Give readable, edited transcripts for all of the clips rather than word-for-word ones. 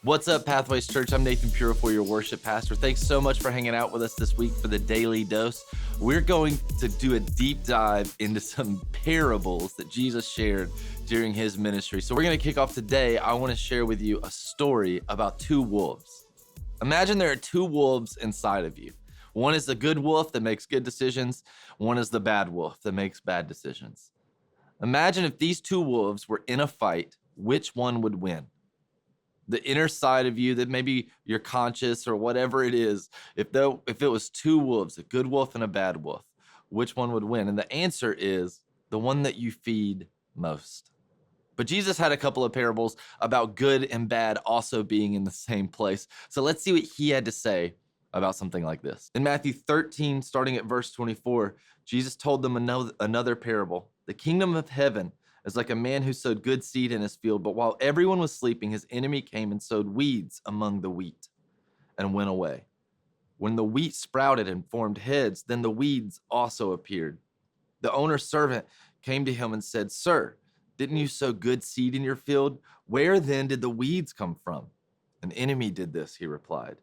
What's up, Pathways Church? I'm Nathan Purifoy, your worship pastor. Thanks so much for hanging out with us this week for the Daily Dose. We're going to do a deep dive into some parables that Jesus shared during his ministry. So we're going to kick off today. I want to share with you a story about two wolves. Imagine there are two wolves inside of you. One is the good wolf that makes good decisions. One is the bad wolf that makes bad decisions. Imagine if these two wolves were in a fight, which one would win? The inner side of you that maybe you're conscious or whatever it is, if it was two wolves, a good wolf and a bad wolf, which one would win? And the answer is the one that you feed most. But Jesus had a couple of parables about good and bad also being in the same place. So let's see what he had to say about something like this. In Matthew 13, starting at verse 24, Jesus told them another parable. The kingdom of heaven is like a man who sowed good seed in his field, but while everyone was sleeping, his enemy came and sowed weeds among the wheat and went away. When the wheat sprouted and formed heads, then the weeds also appeared. The owner's servant came to him and said, "Sir, didn't you sow good seed in your field? Where then did the weeds come from?" "An enemy did this," he replied.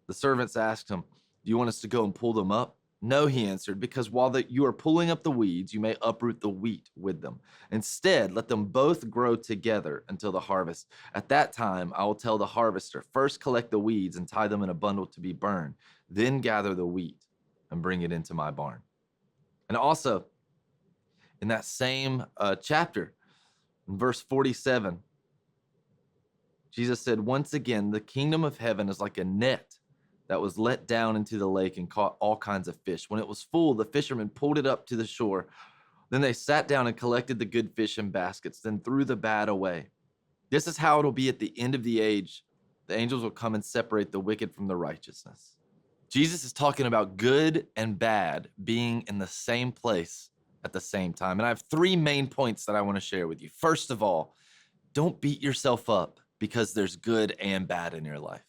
The servants asked him, "Do you want us to go and pull them up?" "No," he answered, "because while you are pulling up the weeds, you may uproot the wheat with them. Instead, let them both grow together until the harvest. At that time, I will tell the harvester, first collect the weeds and tie them in a bundle to be burned, then gather the wheat and bring it into my barn." And also, in that same chapter, in verse 47, Jesus said, "Once again, the kingdom of heaven is like a net that was let down into the lake and caught all kinds of fish. When it was full, the fishermen pulled it up to the shore. Then they sat down and collected the good fish in baskets, then threw the bad away. This is how it'll be at the end of the age. The angels will come and separate the wicked from the righteousness." Jesus is talking about good and bad being in the same place at the same time. And I have three main points that I want to share with you. First of all, don't beat yourself up because there's good and bad in your life.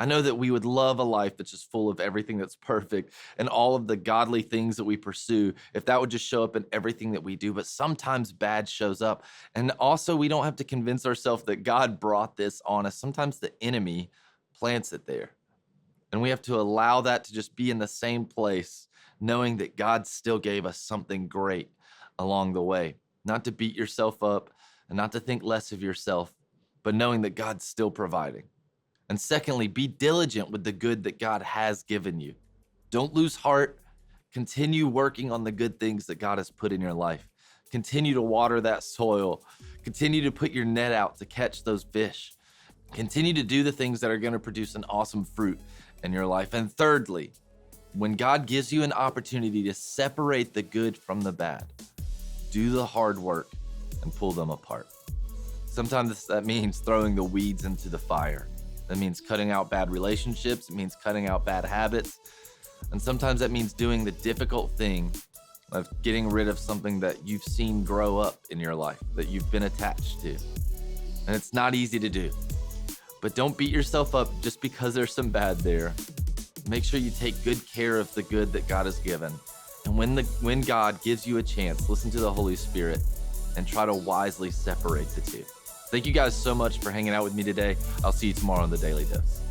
I know that we would love a life that's just full of everything that's perfect and all of the godly things that we pursue, if that would just show up in everything that we do, but sometimes bad shows up. And also, we don't have to convince ourselves that God brought this on us. Sometimes the enemy plants it there. And we have to allow that to just be in the same place, knowing that God still gave us something great along the way. Not to beat yourself up and not to think less of yourself, but knowing that God's still providing. And secondly, be diligent with the good that God has given you. Don't lose heart. Continue working on the good things that God has put in your life. Continue to water that soil. Continue to put your net out to catch those fish. Continue to do the things that are going to produce an awesome fruit in your life. And thirdly, when God gives you an opportunity to separate the good from the bad, do the hard work and pull them apart. Sometimes that means throwing the weeds into the fire. That means cutting out bad relationships. It means cutting out bad habits. And sometimes that means doing the difficult thing of getting rid of something that you've seen grow up in your life, that you've been attached to. And it's not easy to do. But don't beat yourself up just because there's some bad there. Make sure you take good care of the good that God has given. And when God gives you a chance, listen to the Holy Spirit and try to wisely separate the two. Thank you guys so much for hanging out with me today. I'll see you tomorrow on the Daily Dose.